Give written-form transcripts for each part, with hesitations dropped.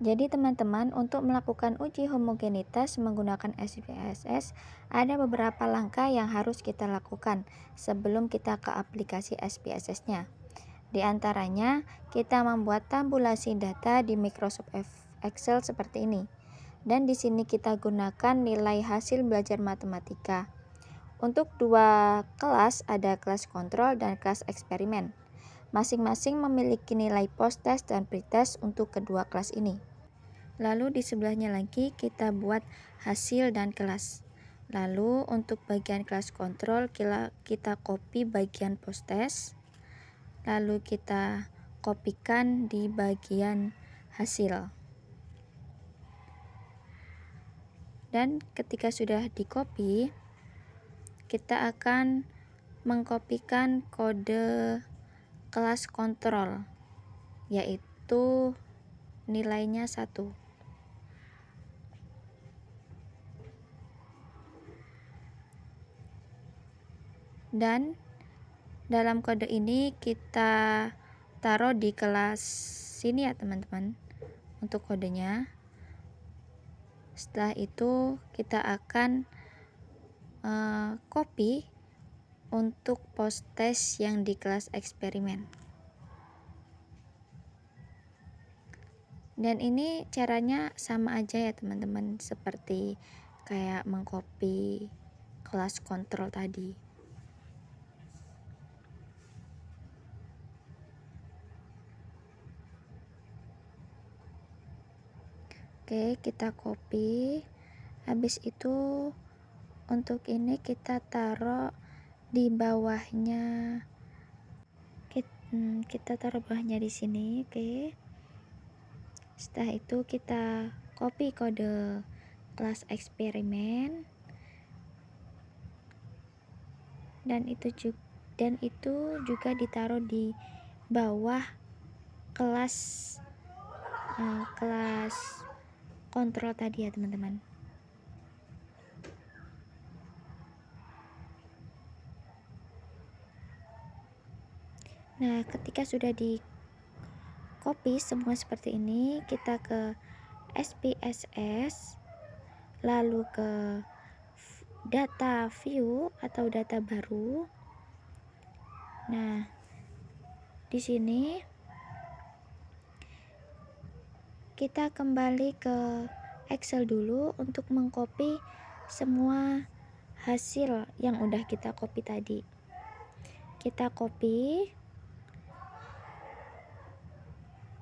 Jadi teman-teman, untuk melakukan uji homogenitas menggunakan SPSS, ada beberapa langkah yang harus kita lakukan sebelum kita ke aplikasi SPSS-nya. Di antaranya, kita membuat tabulasi data di Microsoft Excel seperti ini. Dan di sini kita gunakan nilai hasil belajar matematika. Untuk dua kelas, ada kelas kontrol dan kelas eksperimen. Masing-masing memiliki nilai post-test dan pretest untuk kedua kelas ini. Lalu di sebelahnya lagi kita buat hasil dan kelas. Lalu untuk bagian kelas kontrol kita copy bagian post-test. Lalu kita kopikan di bagian hasil. Dan ketika sudah di-copy, kita akan mengkopikan kode kelas kontrol, yaitu nilainya 1. Dan dalam kode ini kita taruh di kelas sini ya teman-teman untuk kodenya. Setelah itu kita akan copy untuk post test yang di kelas eksperimen. Dan ini caranya sama aja ya teman-teman, seperti kayak mengcopy kelas kontrol tadi. Oke, kita copy. Habis itu untuk ini kita taruh di bawahnya. Kita taruh bawahnya di sini, oke. Setelah itu kita copy kode kelas eksperimen. Dan itu juga ditaruh di bawah kelas kontrol tadi ya teman-teman. Nah, ketika sudah di copy semua seperti ini, kita ke SPSS, lalu ke data view atau data baru. Nah, di sini kita kembali ke Excel dulu untuk mengcopy semua hasil yang udah kita copy tadi. Kita copy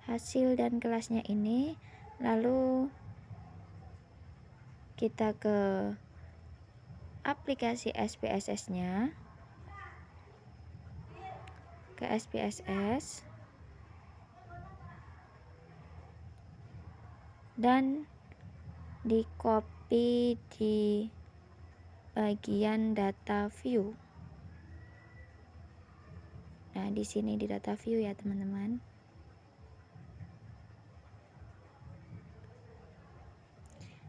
hasil dan kelasnya ini, lalu kita ke aplikasi SPSS-nya, ke SPSS, dan di copy di bagian data view. Nah, di sini di data view ya teman-teman.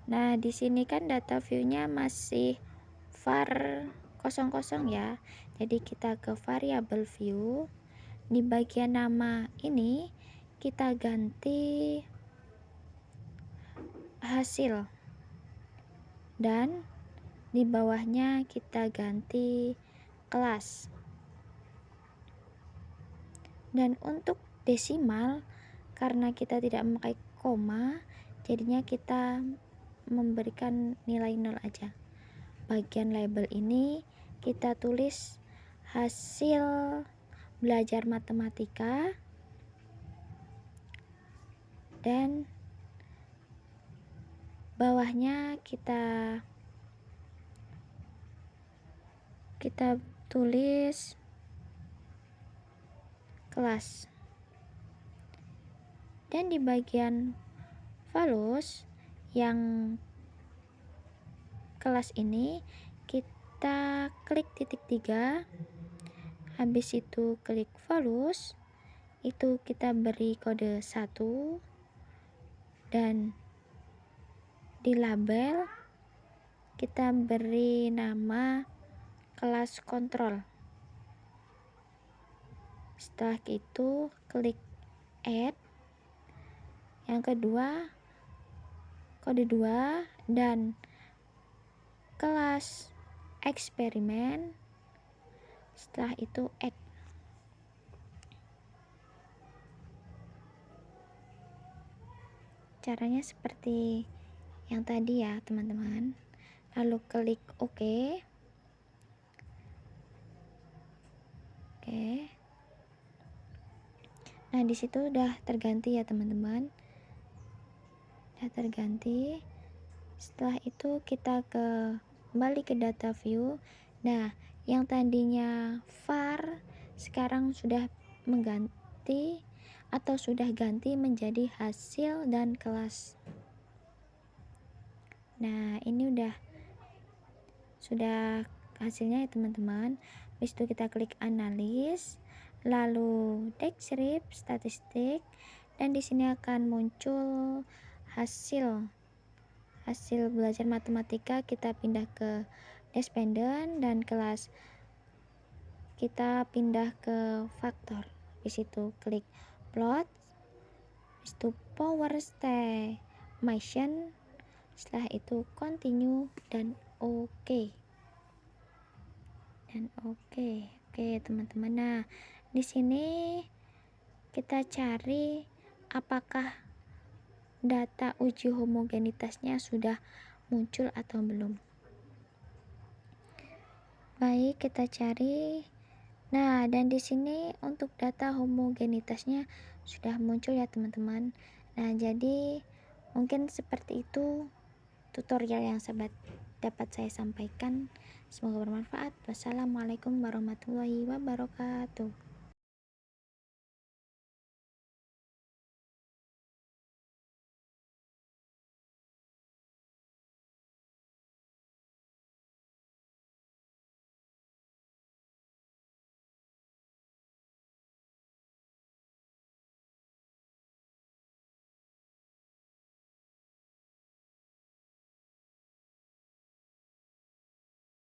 Nah, di sini kan data view-nya masih var 00 ya. Jadi kita ke variable view. Di bagian nama ini kita ganti hasil. Dan di bawahnya kita ganti kelas. Dan untuk desimal, karena kita tidak memakai koma, jadinya kita memberikan nilai 0 aja. Bagian label ini kita tulis hasil belajar matematika, dan bawahnya kita tulis kelas. Dan di bagian values yang kelas ini kita klik titik 3, habis itu klik values, itu kita beri kode 1, dan di label kita beri nama kelas kontrol. Setelah itu klik add. Yang kedua, kode 2 dan kelas eksperimen, setelah itu add. Caranya seperti yang tadi ya teman-teman, lalu klik OK. Nah disitu udah terganti ya teman-teman, udah terganti. Setelah itu kita kembali ke data view. Nah yang tadinya var sekarang sudah mengganti atau sudah ganti menjadi hasil dan kelas. Nah ini sudah hasilnya ya teman-teman. Habis itu kita klik analis, lalu descript statistik, dan di sini akan muncul hasil belajar matematika. Kita pindah ke dependent dan kelas kita pindah ke faktor. Di situ klik plot, habis itu power estimation, setelah itu continue dan oke. Oke teman-teman. Nah di sini kita cari apakah data uji homogenitasnya sudah muncul atau belum. Baik, kita cari. Nah dan di sini untuk data homogenitasnya sudah muncul ya teman-teman. Nah jadi mungkin seperti itu tutorial yang dapat saya sampaikan. Semoga bermanfaat. Wassalamualaikum warahmatullahi wabarakatuh.